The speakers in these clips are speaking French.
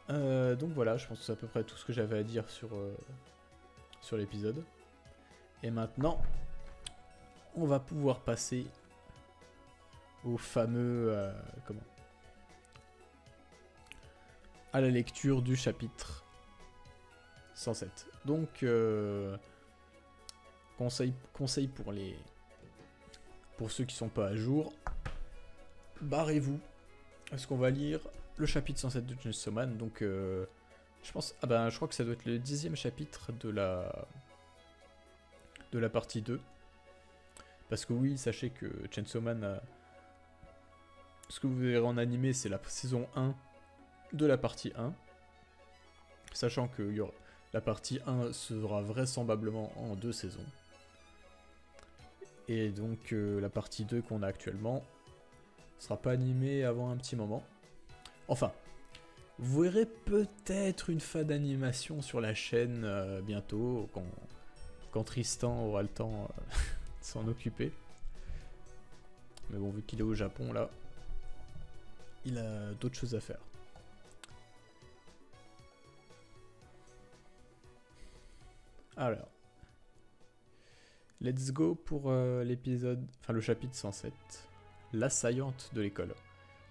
Donc voilà, je pense que c'est à peu près tout ce que j'avais à dire sur l'épisode. Et maintenant, on va pouvoir passer au fameux... comment à la lecture du chapitre 107. Donc, conseil pour ceux qui sont pas à jour, barrez-vous, parce qu'on va lire le chapitre 107 de Chainsaw Man. Donc, je pense, je crois que ça doit être le 10e chapitre de la partie 2. Parce que oui, sachez que Chainsaw Man, ce que vous verrez en animé, c'est la saison 1 de la partie 1. Sachant que la partie 1 sera vraisemblablement en 2 saisons. Et donc la partie 2 qu'on a actuellement sera pas animée avant un petit moment. Enfin, vous verrez peut-être une fin d'animation sur la chaîne bientôt, quand Tristan aura le temps de s'en occuper. Mais bon, vu qu'il est au Japon là, il a d'autres choses à faire. Alors, let's go pour l'épisode, enfin le chapitre 107, l'assaillante de l'école.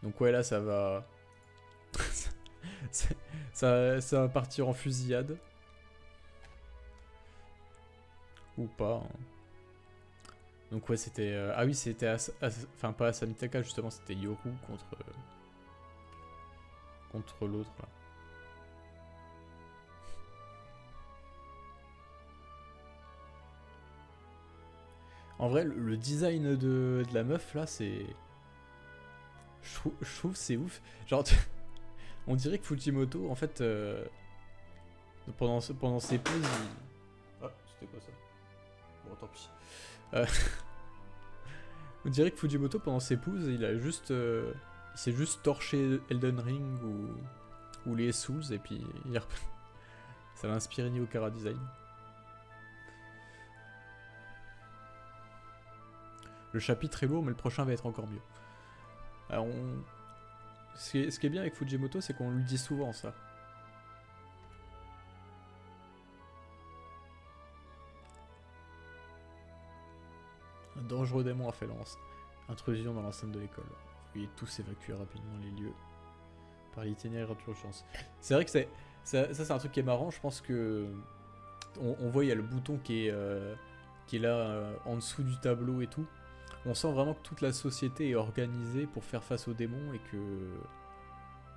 Donc ouais, là ça va, ça va partir en fusillade ou pas. Hein. Donc ouais, c'était, ah oui, c'était, enfin pas Asamitaka justement, c'était Yoru contre l'autre là. En vrai, le design de la meuf là, c'est... Je trouve c'est ouf. Genre, on dirait que Fujimoto, en fait, pendant ses pauses, il... Ah, c'était quoi ça? Bon, tant pis. On dirait que Fujimoto, pendant ses pauses, il s'est juste torché Elden Ring ou les Souls, et puis ça l'a inspiré niveau Chara Design. Le chapitre est lourd, mais le prochain va être encore mieux. Alors ce qui est bien avec Fujimoto, c'est qu'on lui dit souvent ça. Un dangereux démon a fait lance. Intrusion dans l'enceinte de l'école. Veuillez tous évacuer rapidement les lieux par l'itinéraire d'urgence. C'est vrai que ça c'est un truc qui est marrant. Je pense que on voit il y a le bouton qui est là en dessous du tableau et tout. On sent vraiment que toute la société est organisée pour faire face aux démons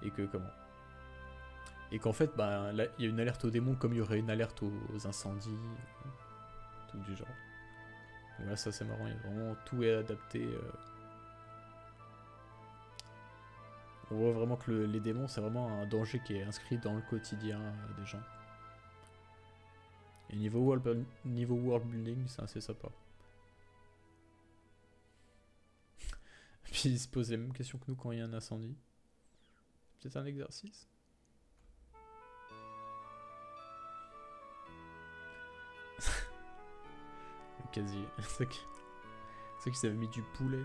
et qu'en fait, là, il y a une alerte aux démons comme il y aurait une alerte aux incendies, tout du genre. Donc là, ça c'est marrant, vraiment tout est adapté. On voit vraiment que les démons, c'est vraiment un danger qui est inscrit dans le quotidien des gens. Et niveau world building, c'est assez sympa. Puis ils se posent les mêmes questions que nous quand il y a un incendie. C'est un exercice. Le casier. C'est qu'ils avaient mis du poulet.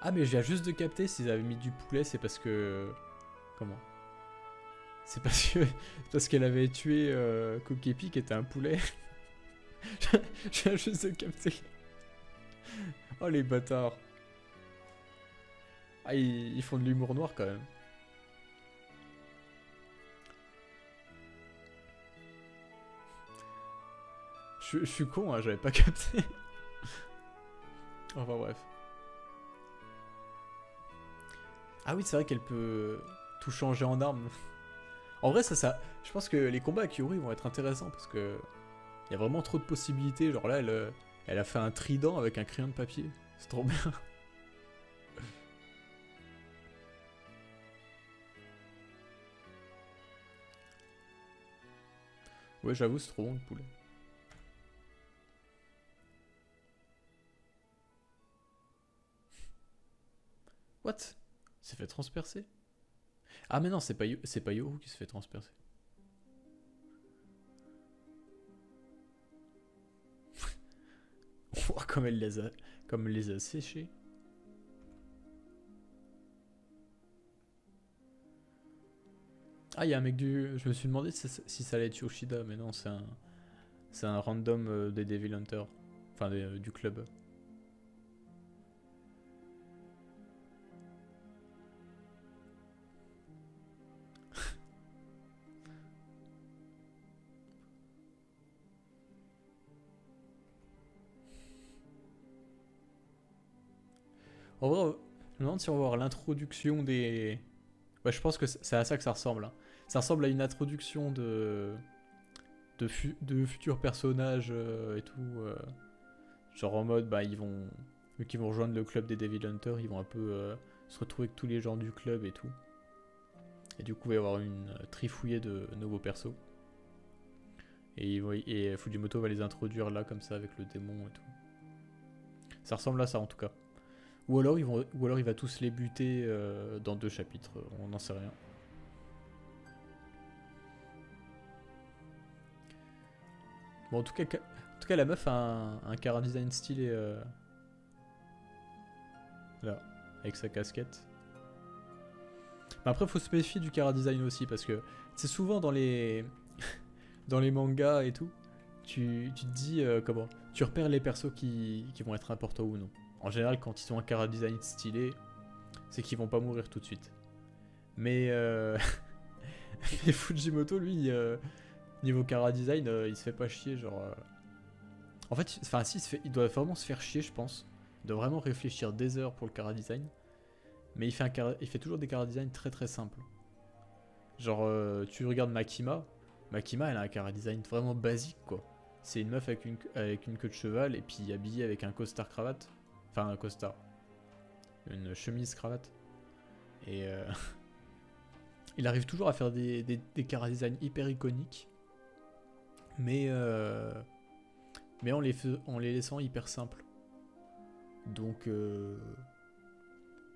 Ah mais je viens juste de capter, s'ils avaient mis du poulet, c'est parce que... Comment? C'est parce qu'elle avait tué Kokepi qui était un poulet. Je viens juste de capter. Oh les bâtards. Ah ils font de l'humour noir quand même. Je suis con, hein, j'avais pas capté. Enfin bref. Ah oui, c'est vrai qu'elle peut tout changer en arme. En vrai, je pense que les combats avec Yuri vont être intéressants parce que il y a vraiment trop de possibilités. Genre là, elle a fait un trident avec un crayon de papier. C'est trop bien. Ouais, j'avoue, c'est trop bon le poulet. What? C'est fait transpercer? Ah mais non, c'est pas Yoru qui se fait transpercer. On voit comme elle les a séchés. Ah, il y a un mec du... Je me suis demandé si ça allait être Yoshida, mais non, c'est un random des Devil Hunter. Enfin, du club. En vrai, je me demande si on va voir l'introduction des... Ouais, je pense que c'est à ça que ça ressemble, hein. Ça ressemble à une introduction de futurs personnages et tout. Genre en mode, bah, ils vont... Vu qu'ils vont rejoindre le club des Devil Hunters, ils vont un peu se retrouver avec tous les gens du club et tout. Et du coup, il va y avoir une trifouillée de nouveaux persos. Et Fujimoto va les introduire là, comme ça, avec le démon et tout. Ça ressemble à ça en tout cas. Ou alors, il va tous les buter dans 2 chapitres, on n'en sait rien. Bon, en tout cas la meuf a un chara design stylé. Là, avec sa casquette. Mais après, faut se méfier du chara design aussi, parce que c'est souvent dans les dans les mangas et tout, tu te dis comment tu repères les persos qui vont être importants ou non. En général, quand ils ont un chara design stylé, c'est qu'ils vont pas mourir tout de suite. Mais, mais Fujimoto, lui, niveau chara design, il se fait pas chier, genre. En fait, enfin, si, il doit vraiment se faire chier, je pense. Il doit vraiment réfléchir des heures pour le chara design. Mais il fait toujours des chara design très très simples. Genre, tu regardes Makima. Makima, elle a un chara design vraiment basique, quoi. C'est une meuf avec une queue de cheval et puis habillée avec un costard cravate. Enfin, un costard. Une chemise cravate. Et il arrive toujours à faire des chara design hyper iconiques. Mais en les laissant hyper simples. Donc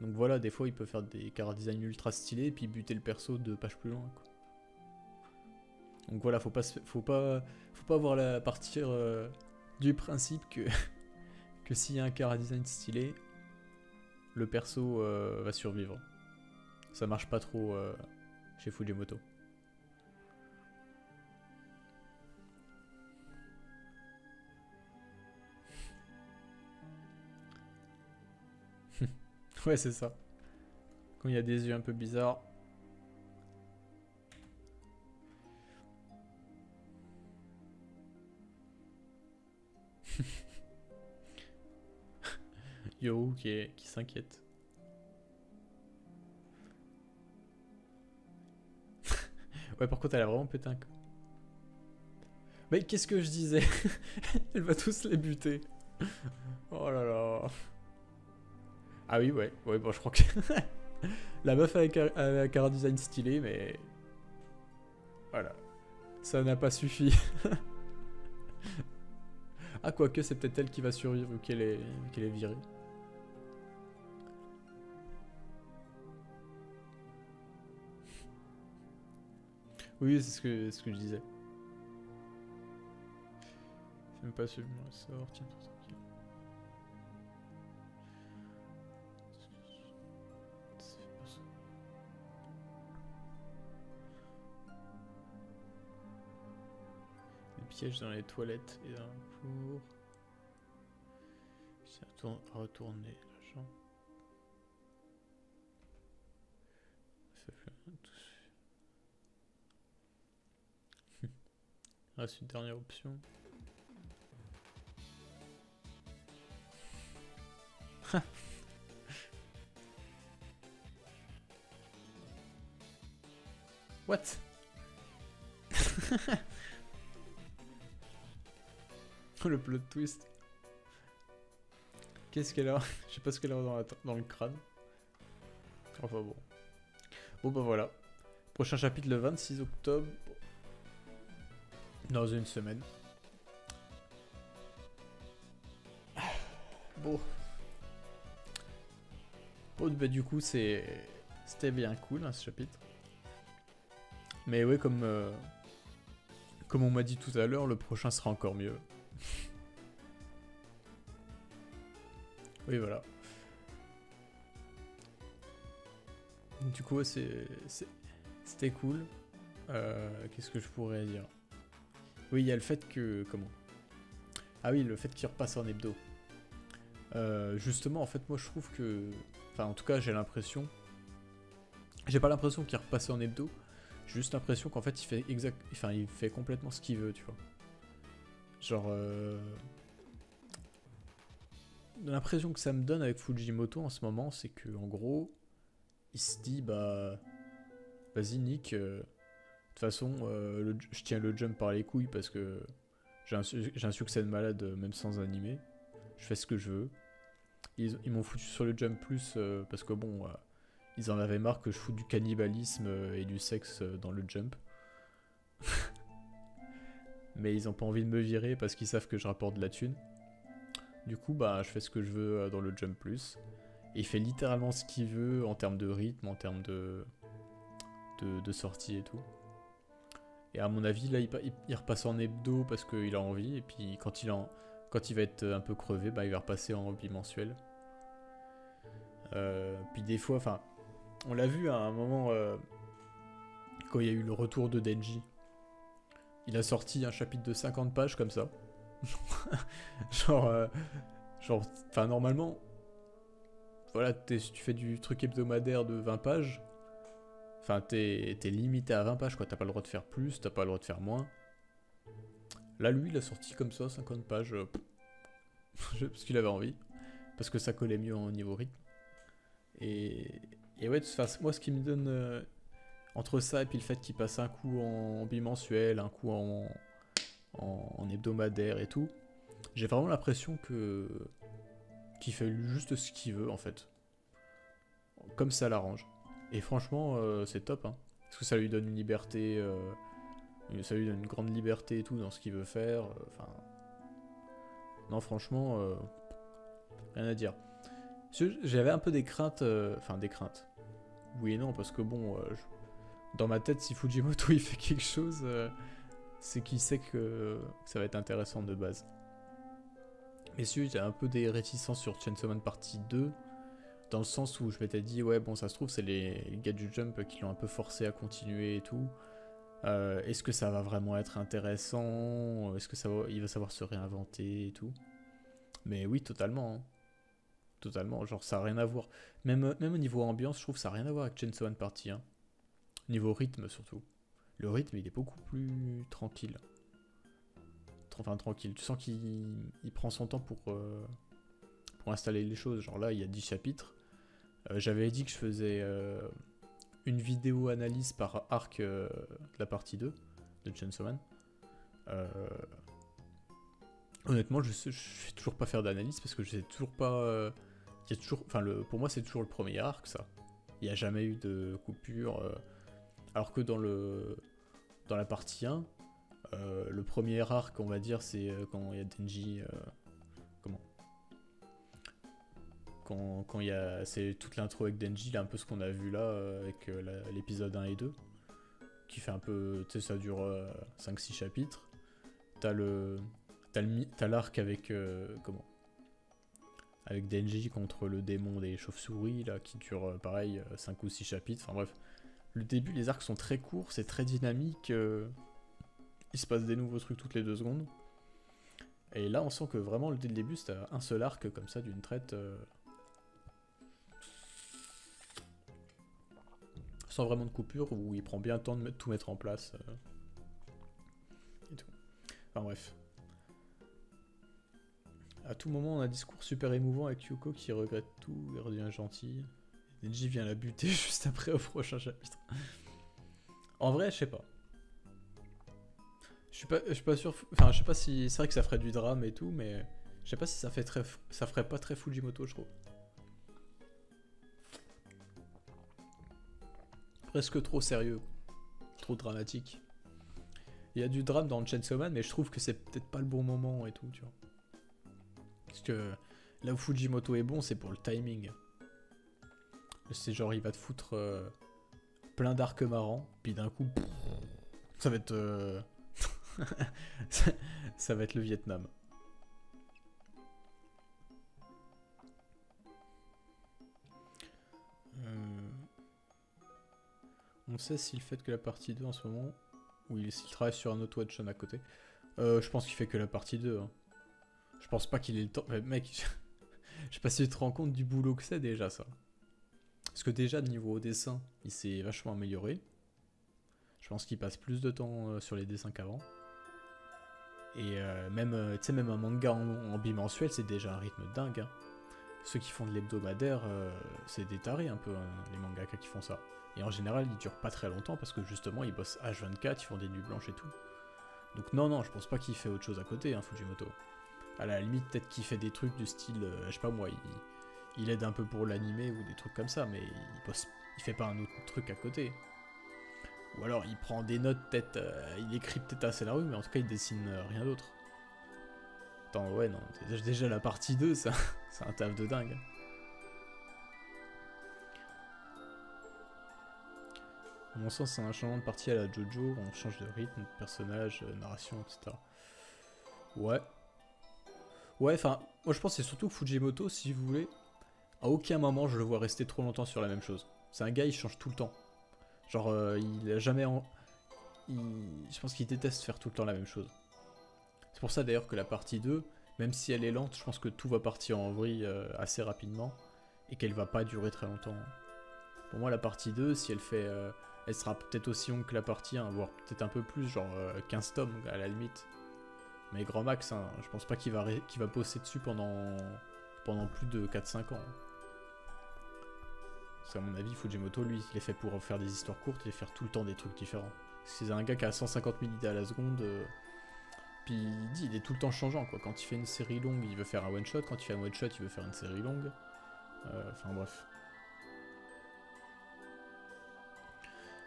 voilà, des fois il peut faire des chara design ultra stylés et puis buter le perso 2 pages plus loin, quoi. Donc voilà, faut pas partir du principe que s'il y a un chara design stylé, le perso va survivre. Ça marche pas trop chez Fujimoto. Ouais, c'est ça. Quand il y a des yeux un peu bizarres. Yoru qui s'inquiète. Ouais, par contre, elle a vraiment pété un... Mais qu'est-ce que je disais? Elle va tous les buter. Oh là là. Ah oui, ouais. Ouais, bon, je crois que... La meuf avec un chara design stylé, mais... Voilà. Ça n'a pas suffi. Ah, quoique, c'est peut-être elle qui va survivre vu qu'elle est virée. Oui, c'est ce que je disais. C'est même pas celui le sort, tiens, tranquille. Des pièges dans les toilettes et dans la cour. C'est à retourner l'argent. Ça fait tout. Ah, c'est une dernière option. What? Le plot twist. Qu'est-ce qu'elle a? Je sais pas ce qu'elle a dans le crâne. Enfin bon. Bon bah voilà. Prochain chapitre le 26 octobre. Dans une semaine. Bon. Bon bah du coup c'était bien cool hein, ce chapitre. Mais ouais comme on m'a dit tout à l'heure, le prochain sera encore mieux. Oui voilà. Du coup c'était cool. Qu'est-ce que je pourrais dire? Oui, il y a le fait que... Comment? Ah oui, le fait qu'il repasse en hebdo. Justement, en fait, moi je trouve que... Enfin, en tout cas, j'ai l'impression... J'ai pas l'impression qu'il repasse en hebdo. J'ai juste l'impression qu'en fait, il fait Enfin, il fait complètement ce qu'il veut, tu vois. Genre... L'impression que ça me donne avec Fujimoto en ce moment, c'est que en gros, il se dit, bah... Vas-y, Nick... De toute façon, je tiens le jump par les couilles parce que j'ai un succès de malade même sans animer. Je fais ce que je veux. Ils m'ont foutu sur le jump plus parce que bon, ils en avaient marre que je foute du cannibalisme et du sexe dans le jump. Mais ils ont pas envie de me virer parce qu'ils savent que je rapporte de la thune. Du coup, bah, je fais ce que je veux dans le jump plus. Et il fait littéralement ce qu'il veut en termes de rythme, en termes de sortie et tout. Et à mon avis, là, il repasse en hebdo parce qu'il a envie. Et puis quand il va être un peu crevé, bah, il va repasser en bimensuel. Puis des fois, enfin, on l'a vu à un moment quand il y a eu le retour de Denji. Il a sorti un chapitre de 50 pages comme ça. genre, enfin, normalement, voilà, si tu fais du truc hebdomadaire de 20 pages, enfin, t'es limité à 20 pages, quoi. T'as pas le droit de faire plus, t'as pas le droit de faire moins. Là, lui, il a sorti comme ça, 50 pages, parce qu'il avait envie, parce que ça collait mieux au niveau rythme. Et ouais, moi, ce qui me donne, entre ça et puis le fait qu'il passe un coup en bimensuel, un coup en hebdomadaire et tout, j'ai vraiment l'impression qu'il fait juste ce qu'il veut, en fait. Comme ça l'arrange. Et franchement, c'est top, hein. Parce que ça lui donne une liberté... ça lui donne une grande liberté et tout dans ce qu'il veut faire. Enfin... non, franchement, rien à dire. J'avais un peu des craintes... Enfin, des craintes. Oui et non, parce que bon... dans ma tête, si Fujimoto il fait quelque chose, c'est qu'il sait que ça va être intéressant de base. Mais si j'ai un peu des réticences sur Chainsaw Man Partie 2, dans le sens où je m'étais dit, ouais, bon, ça se trouve, c'est les gars du Jump qui l'ont un peu forcé à continuer et tout. Est-ce que ça va vraiment être intéressant? Est-ce que il va savoir se réinventer et tout? Mais oui, totalement, hein. Totalement, genre ça n'a rien à voir. Même au niveau ambiance, je trouve que ça n'a rien à voir avec Chainsaw Man Partie 1. Niveau rythme surtout. Le rythme, il est beaucoup plus tranquille. Enfin, tranquille. Tu sens qu'il prend son temps pour installer les choses. Genre là, il y a 10 chapitres. J'avais dit que je faisais une vidéo analyse par arc de la partie 2 de Chainsaw Man. Honnêtement, je sais toujours pas faire d'analyse parce que je sais toujours pas... il y a toujours, enfin, pour moi, c'est toujours le premier arc, ça. Il n'y a jamais eu de coupure. Alors que dans la partie 1, le premier arc, on va dire, c'est quand il y a Denji... quand il y a... C'est toute l'intro avec Denji, là, un peu ce qu'on a vu là, avec l'épisode 1 et 2. Qui fait un peu... Tu sais, ça dure 5-6 chapitres. T'as l'arc avec... avec Denji contre le démon des chauves-souris, là, qui dure, pareil, 5 ou 6 chapitres. Enfin bref. Le début, les arcs sont très courts, c'est très dynamique. Il se passe des nouveaux trucs toutes les 2 secondes. Et là, on sent que vraiment, dès le début, c'était un seul arc comme ça, d'une traite. Sans vraiment de coupure, où il prend bien le temps de tout mettre en place. Et tout. Enfin bref. À tout moment, on a un discours super émouvant avec Yuko qui regrette tout et redevient gentil. Denji vient la buter juste après au prochain chapitre. En vrai, je sais pas. Je suis pas sûr. Enfin, je sais pas si. C'est vrai que ça ferait du drame et tout, mais je sais pas si ça ferait pas très Fujimoto, je trouve. Presque trop sérieux, trop dramatique. Il y a du drame dans Chainsaw Man, mais je trouve que c'est peut-être pas le bon moment et tout, tu vois. Parce que là où Fujimoto est bon, c'est pour le timing. C'est genre, il va te foutre plein d'arcs marrants, puis d'un coup, ça va être... ça va être le Vietnam. On sait s'il fait que la partie 2 en ce moment, ou s'il travaille sur un autre one-shot à côté. Je pense qu'il fait que la partie 2. Hein. Je pense pas qu'il ait le temps. Mais mec, je sais pas si tu te rends compte du boulot que c'est déjà ça. Parce que déjà, niveau dessin, il s'est vachement amélioré. Je pense qu'il passe plus de temps sur les dessins qu'avant. Et même un manga en bimensuel, c'est déjà un rythme dingue. Hein. Ceux qui font de l'hebdomadaire, c'est des tarés un peu, hein, les mangaka qui font ça. Et en général, ils durent pas très longtemps parce que justement, ils bossent H24, ils font des nuits blanches et tout. Donc non, je pense pas qu'il fait autre chose à côté, hein, Fujimoto. À la limite, peut-être qu'il fait des trucs du style, je sais pas moi, il aide un peu pour l'animé ou des trucs comme ça, mais il fait pas un autre truc à côté. Ou alors il prend des notes, peut-être, il écrit peut-être un scénario, mais en tout cas il dessine rien d'autre. Attends, ouais, non, déjà la partie 2, c'est un taf de dingue. À mon sens, c'est un changement de partie à la JoJo, on change de rythme, de personnage, narration, etc. Ouais. Ouais, enfin, moi je pense que c'est surtout que Fujimoto, si vous voulez, à aucun moment je le vois rester trop longtemps sur la même chose. C'est un gars, il change tout le temps. Genre, il a jamais... Je pense qu'il déteste faire tout le temps la même chose. C'est pour ça d'ailleurs que la partie 2, même si elle est lente, je pense que tout va partir en vrille assez rapidement, et qu'elle va pas durer très longtemps. Pour moi, la partie 2, si elle fait... elle sera peut-être aussi longue que la partie 1, voire peut-être un peu plus, genre 15 tomes à la limite. Mais grand max, hein, je pense pas qu'il va bosser dessus pendant plus de 4-5 ans. Parce qu'à mon avis, Fujimoto, lui, il est fait pour faire des histoires courtes et faire tout le temps des trucs différents. C'est un gars qui a 150 000 idées à la seconde. Puis il dit, il est tout le temps changeant, quoi. Quand il fait une série longue, il veut faire un one-shot. Quand il fait un one-shot, il veut faire une série longue. Enfin bref.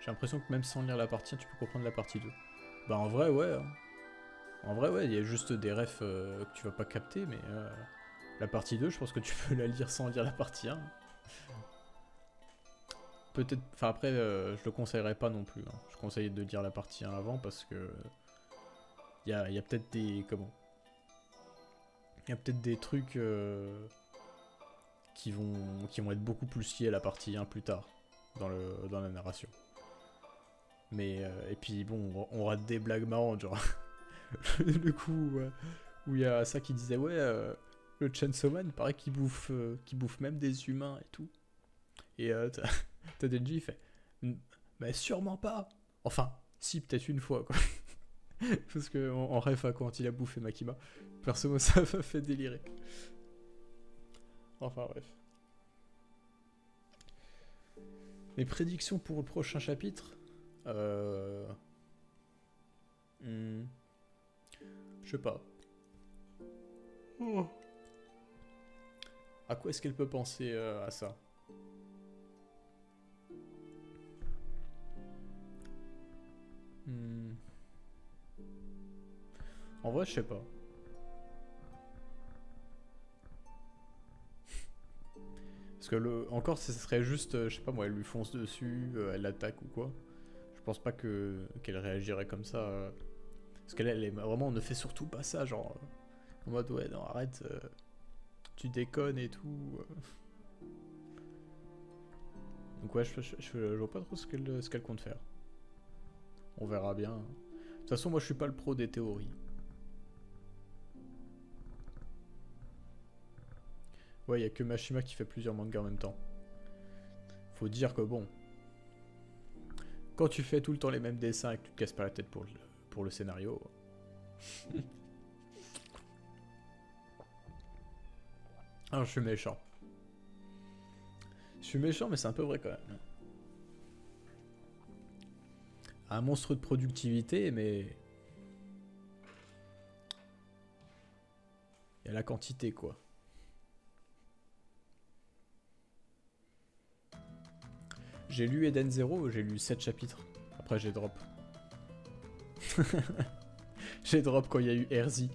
J'ai l'impression que même sans lire la partie 1, tu peux comprendre la partie 2. Bah en vrai, ouais. Hein. En vrai, ouais, il y a juste des refs que tu vas pas capter, mais la partie 2, je pense que tu peux la lire sans lire la partie 1. Peut-être, enfin après, je le conseillerais pas non plus. Hein. Je conseille de lire la partie 1 avant parce que il y a peut-être des il y a peut-être des trucs qui vont être beaucoup plus liés à la partie 1 plus tard dans la narration. Mais et puis bon, on rate des blagues marrantes, genre le coup où il y a ça qui disait ouais, le Chainsaw Man, il paraît qu'il bouffe même des humains et tout. Et t'as Denji, il fait mais sûrement pas. Enfin, si, peut-être une fois, quoi. Parce que en ref, quand il a bouffé Makima, perso, ça m'a fait délirer. Enfin, bref. Mes prédictions pour le prochain chapitre je sais pas. Oh. À quoi est-ce qu'elle peut penser à ça? En vrai, je sais pas. Parce que encore, ce serait juste, je sais pas moi, elle lui fonce dessus, elle l'attaque ou quoi. Je pense pas qu'elle réagirait comme ça. Parce qu'elle est vraiment, on ne fait surtout pas ça, genre en mode ouais, non, arrête, tu déconnes et tout. Donc ouais, je vois pas trop ce qu'elle compte faire. On verra bien. De toute façon, moi je suis pas le pro des théories. Ouais, y a que Mashima qui fait plusieurs mangas en même temps. Faut dire que bon, quand tu fais tout le temps les mêmes dessins et que tu te casses pas la tête pour le scénario. Alors je suis méchant. Je suis méchant, mais c'est un peu vrai quand même. Un monstre de productivité, mais il y a la quantité, quoi. J'ai lu Eden Zero, j'ai lu 7 chapitres. Après, j'ai drop. J'ai drop quand il y a eu Erzi.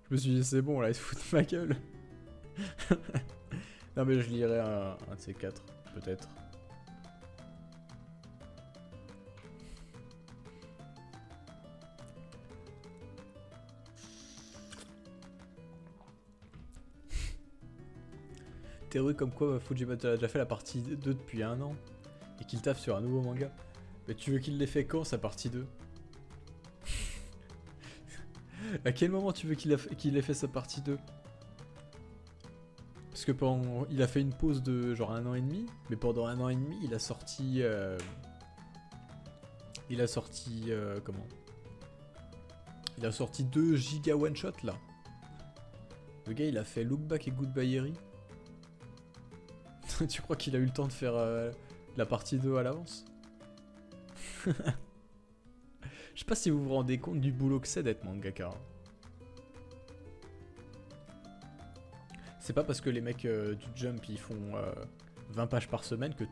Je me suis dit, c'est bon, là, il se fout de ma gueule. Non, mais je lirai un de ces 4, peut-être. Théorie comme quoi Fujimoto a déjà fait la partie 2 depuis 1 an et qu'il taffe sur un nouveau manga. Mais tu veux qu'il l'ait fait quand, sa partie 2? À quel moment tu veux qu'il ait fait sa partie 2? Parce que il a fait une pause de genre 1 an et demi, mais pendant 1 an et demi, il a sorti... comment? Il a sorti 2 giga one-shot, là. Le gars, il a fait Look Back et Goodbye Eri. Tu crois qu'il a eu le temps de faire la partie 2 à l'avance? Je sais pas si vous vous rendez compte du boulot que c'est d'être mangaka. C'est pas parce que les mecs du Jump ils font 20 pages par semaine que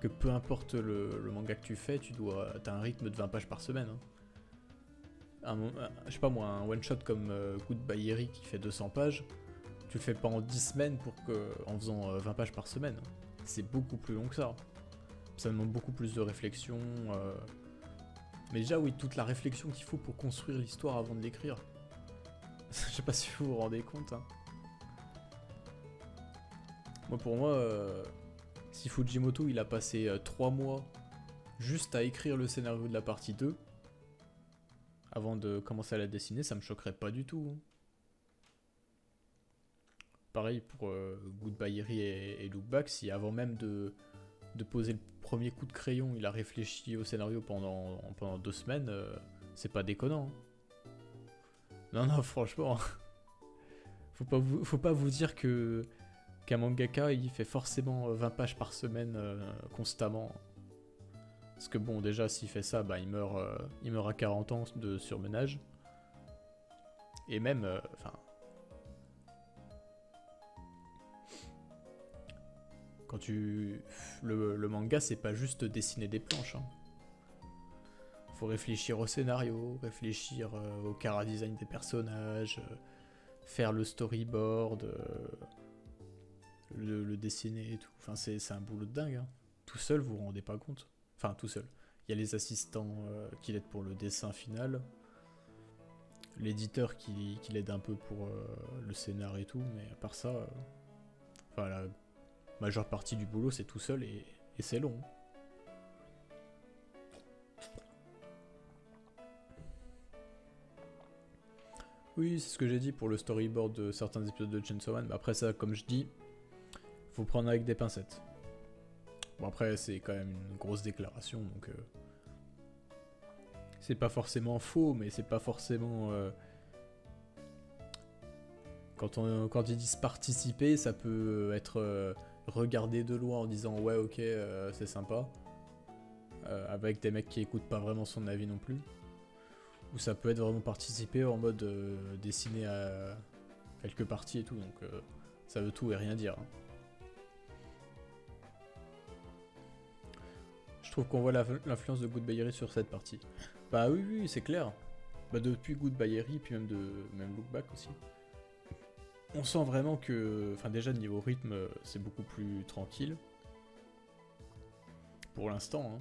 peu importe le manga que tu fais, t'as un rythme de 20 pages par semaine. Hein. Je sais pas moi, un one shot comme Goodbye Eri qui fait 200 pages, tu le fais pas en 10 semaines en faisant 20 pages par semaine. C'est beaucoup plus long que ça. Ça demande beaucoup plus de réflexion. Mais déjà oui, toute la réflexion qu'il faut pour construire l'histoire avant de l'écrire. Je sais pas si vous vous rendez compte. Hein. Moi pour moi, si Fujimoto il a passé 3 mois juste à écrire le scénario de la partie 2, avant de commencer à la dessiner, ça me choquerait pas du tout. Hein. Pareil pour Goodbye Eri et Look Back, si avant même de poser le premier coup de crayon, il a réfléchi au scénario pendant 2 semaines, c'est pas déconnant. Hein. Non, franchement, faut pas vous dire qu'un mangaka il fait forcément 20 pages par semaine constamment. Parce que bon, déjà s'il fait ça, bah, il meurt à 40 ans de surmenage. Et même, quand le manga, c'est pas juste dessiner des planches. Hein. Faut réfléchir au scénario, réfléchir au chara-design des personnages, faire le storyboard, le dessiner et tout. Enfin, c'est un boulot de dingue. Hein. Tout seul, vous vous rendez pas compte. Enfin, tout seul. Il y a les assistants qui l'aident pour le dessin final. L'éditeur qui l'aide un peu pour le scénar et tout. Mais à part ça, la majeure partie du boulot, c'est tout seul et c'est long. Oui, c'est ce que j'ai dit pour le storyboard de certains épisodes de Chainsaw Man. Mais après ça, comme je dis, faut prendre avec des pincettes. Bon après, c'est quand même une grosse déclaration, donc... c'est pas forcément faux, mais c'est pas forcément... Quand ils disent participer, ça peut être regardé de loin en disant ouais ok c'est sympa, avec des mecs qui écoutent pas vraiment son avis non plus. Ou ça peut être vraiment participer en mode dessiner à quelques parties et tout, donc ça veut tout et rien dire. Hein. Je trouve qu'on voit l'influence de Goodbye Eri sur cette partie. Bah oui, c'est clair. Bah depuis Goodbye Eri, puis même Look Back aussi. On sent vraiment que, enfin déjà niveau rythme, c'est beaucoup plus tranquille. Pour l'instant, hein.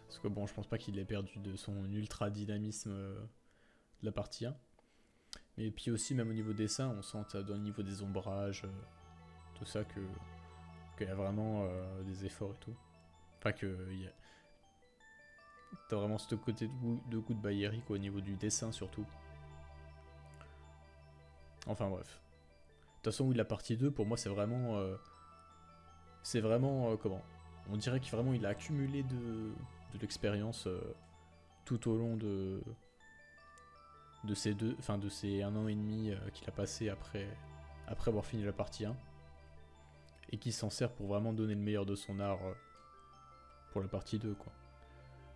Parce que bon, je pense pas qu'il ait perdu de son ultra dynamisme de la partie 1. Mais puis aussi, même au niveau dessin, on sent dans le niveau des ombrages, tout ça, qu'il y a vraiment des efforts et tout. Enfin t'as vraiment ce côté de Goodbye Eri au niveau du dessin surtout. Enfin bref. De toute façon, oui, la partie 2, pour moi, c'est vraiment... comment? On dirait qu'il a accumulé de l'expérience tout au long de ces 1 an et demi qu'il a passé après avoir fini la partie 1. Et qui s'en sert pour vraiment donner le meilleur de son art pour la partie 2, quoi.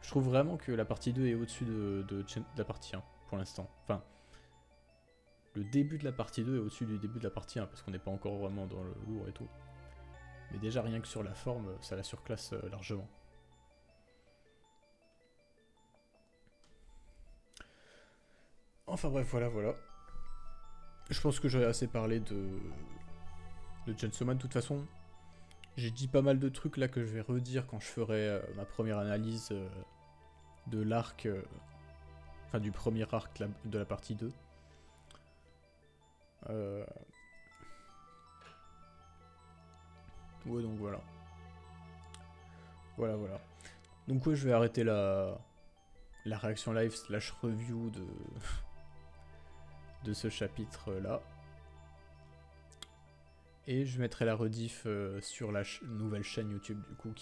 Je trouve vraiment que la partie 2 est au-dessus de la partie 1, pour l'instant. Enfin, le début de la partie 2 est au-dessus du début de la partie 1, parce qu'on n'est pas encore vraiment dans le lourd et tout. Mais déjà, rien que sur la forme, ça la surclasse largement. Enfin bref, voilà. Je pense que j'aurais assez parlé de Chainsaw Man. De toute façon, j'ai dit pas mal de trucs là que je vais redire quand je ferai ma première analyse de l'arc, enfin du premier arc de la partie 2. Ouais, donc voilà. Voilà. Donc ouais, je vais arrêter la réaction live slash review de ce chapitre là. Et je mettrai la rediff sur la nouvelle chaîne YouTube du coup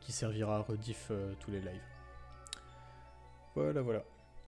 qui servira à rediff tous les lives. Voilà, voilà.